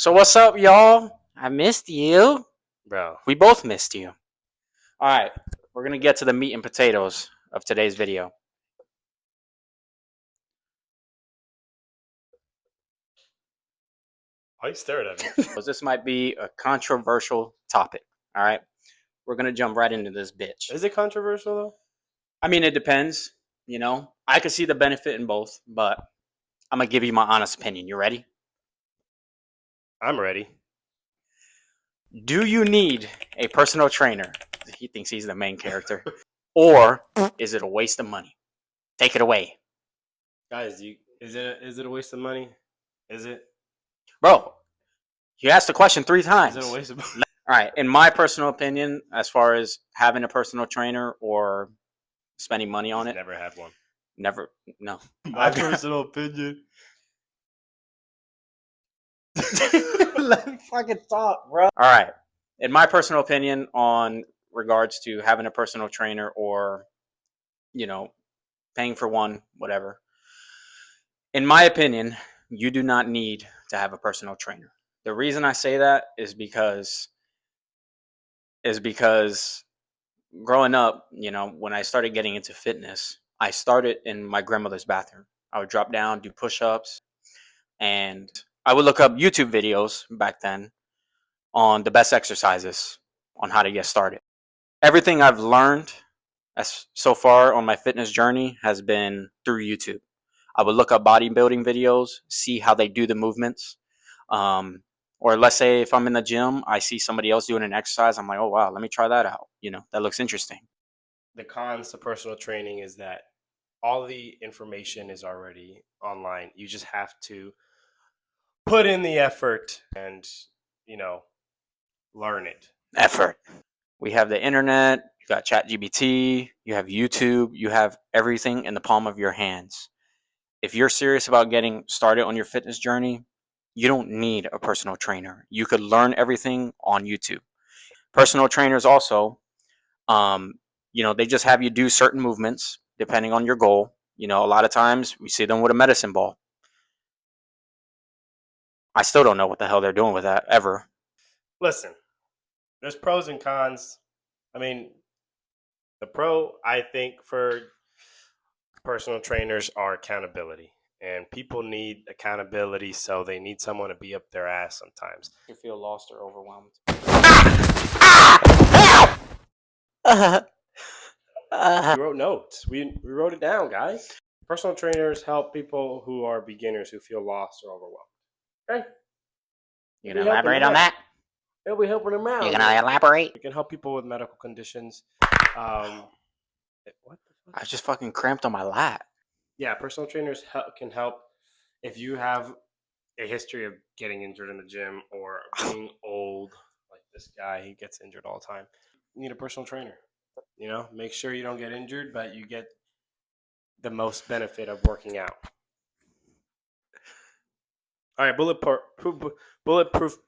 So what's up, y'all? I missed you. Bro, We both missed you. All right, we're gonna get to the meat and potatoes of today's video. why you staring at me? This might be a controversial topic. All right, we're gonna jump right into this bitch. Is it controversial though? I mean, it depends. You know, I could see the benefit in both, but I'm gonna give you my honest opinion. You ready? I'm ready. Do you need a personal trainer? He thinks he's the main character. Or is it a waste of money? Take it away. Guys, is it a waste of money? Is it? Bro, you asked the question 3 times. Is it a waste of money? All right, in my personal opinion, as far as having a personal trainer or spending money on it, Never had one. never, no. My personal opinion. Let me fucking talk, bro. All right, in my personal opinion, on regards to having a personal trainer or, you know, paying for one, whatever. In my opinion, you do not need to have a personal trainer. The reason I say that is because growing up, you know, when I started getting into fitness, I started in my grandmother's bathroom. I would drop down, do push-ups, and I would look up YouTube videos back then on the best exercises on how to get started. Everything I've learned as so far on my fitness journey has been through YouTube. I would look up bodybuilding videos, see how they do the movements. Or let's say if I'm in the gym, I see somebody else doing an exercise. I'm like, oh, wow, let me try that out. You know, that looks interesting. The cons to personal training is that all the information is already online. You just have to put in the effort and, learn it. Effort. We have the internet, you got ChatGPT, you have YouTube, you have everything in the palm of your hands. If you're serious about getting started on your fitness journey, you don't need a personal trainer. You could learn everything on YouTube. Personal trainers also, they just have you do certain movements depending on your goal. You know, a lot of times we see them with a medicine ball. I still don't know what the hell they're doing with that ever. Listen, there's pros and cons. I mean, the pro, I think, for personal trainers are accountability. And people need accountability, so they need someone to be up their ass sometimes. You feel lost or overwhelmed. We wrote notes. We wrote it down, guys. Personal trainers help people who are beginners who feel lost or overwhelmed. Okay? You gonna elaborate on that? They'll be helping them out. You gonna elaborate? We can help people with medical conditions. What the fuck? I just fucking cramped on my lat. Yeah, personal trainers can help if you have a history of getting injured in the gym or being old, like this guy. He gets injured all the time. You need a personal trainer. You know, make sure you don't get injured, but you get the most benefit of working out. All right, bulletproof.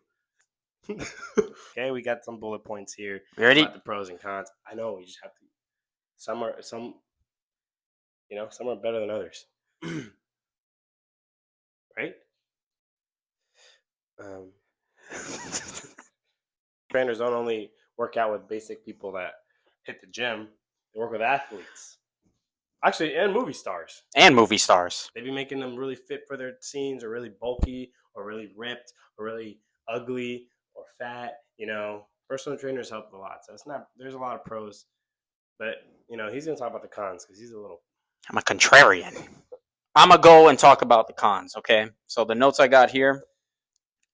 Okay, we got some bullet points here. You ready? About the pros and cons. I know you just have to. Some are better than others. Right? Trainers don't only work out with basic people that hit the gym; they work with athletes, actually, and movie stars. They be making them really fit for their scenes, or really bulky, or really ripped, or really ugly, or fat. You know, personal trainers help a lot. So there's a lot of pros, but he's gonna talk about the cons because he's a little. I'm a contrarian. I'm gonna go and talk about the cons. Okay, so the notes I got here.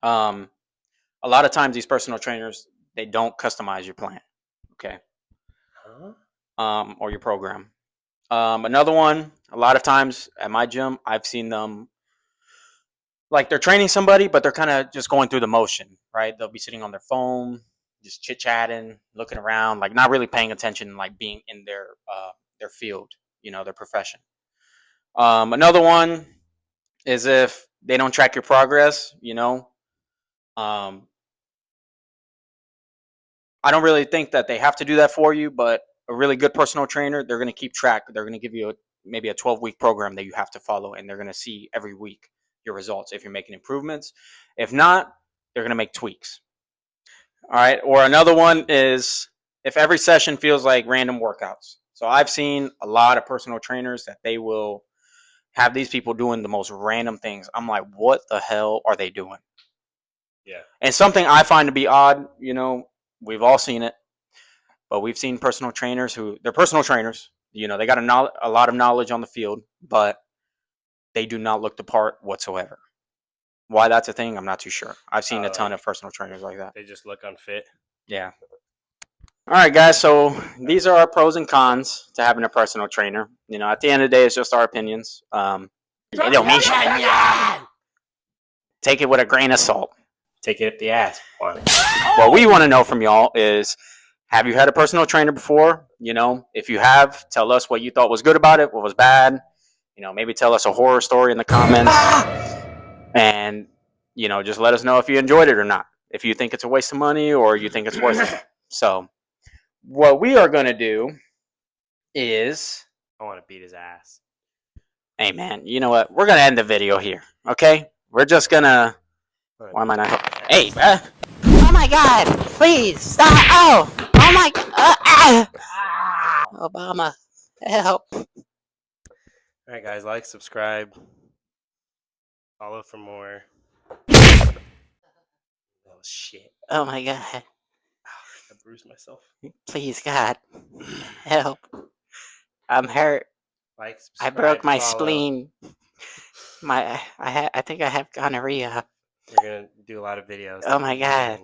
A lot of times these personal trainers, they don't customize your plan. Okay. Or your program. Another one, a lot of times at my gym, I've seen them like they're training somebody, but they're kind of just going through the motion, right? They'll be sitting on their phone, just chit chatting, looking around, like not really paying attention, like being in their field, their profession. Another one is if they don't track your progress, I don't really think that they have to do that for you, but a really good personal trainer, they're going to keep track. They're going to give you maybe a 12-week program that you have to follow, and they're going to see every week your results if you're making improvements. If not, they're going to make tweaks. All right. Or another one is if every session feels like random workouts. So I've seen a lot of personal trainers that they will have these people doing the most random things. I'm like, what the hell are they doing? Yeah. And something I find to be odd, we've all seen it, but we've seen personal trainers they're personal trainers. They got a lot of knowledge on the field, but they do not look the part whatsoever. Why that's a thing, I'm not too sure. I've seen a ton of personal trainers like that. They just look unfit. Yeah. All right, guys. So these are our pros and cons to having a personal trainer. At the end of the day, it's just our opinions. It don't mean shit. Take it with a grain of salt. Take it up the ass. What we want to know from y'all is, have you had a personal trainer before? If you have, tell us what you thought was good about it, what was bad. Maybe tell us a horror story in the comments. And, just let us know if you enjoyed it or not. If you think it's a waste of money or you think it's worth it. So what we are going to do is... I want to beat his ass. Hey, man, you know what? We're going to end the video here, okay? We're just going to... Why am I not... Hey, bruh. Oh, my God. Please, stop. Oh my God. Obama, help. All right, guys. Like, subscribe. Follow for more. Oh, shit. Oh, my God. I bruised myself. Please, God. Help. I'm hurt. Like, I broke my spleen. I think I have gonorrhea. We're going to do a lot of videos. Oh, my God.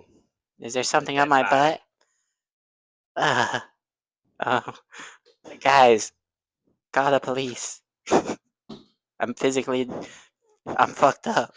Is there something on my butt? Oh. Guys, call the police. I'm fucked up.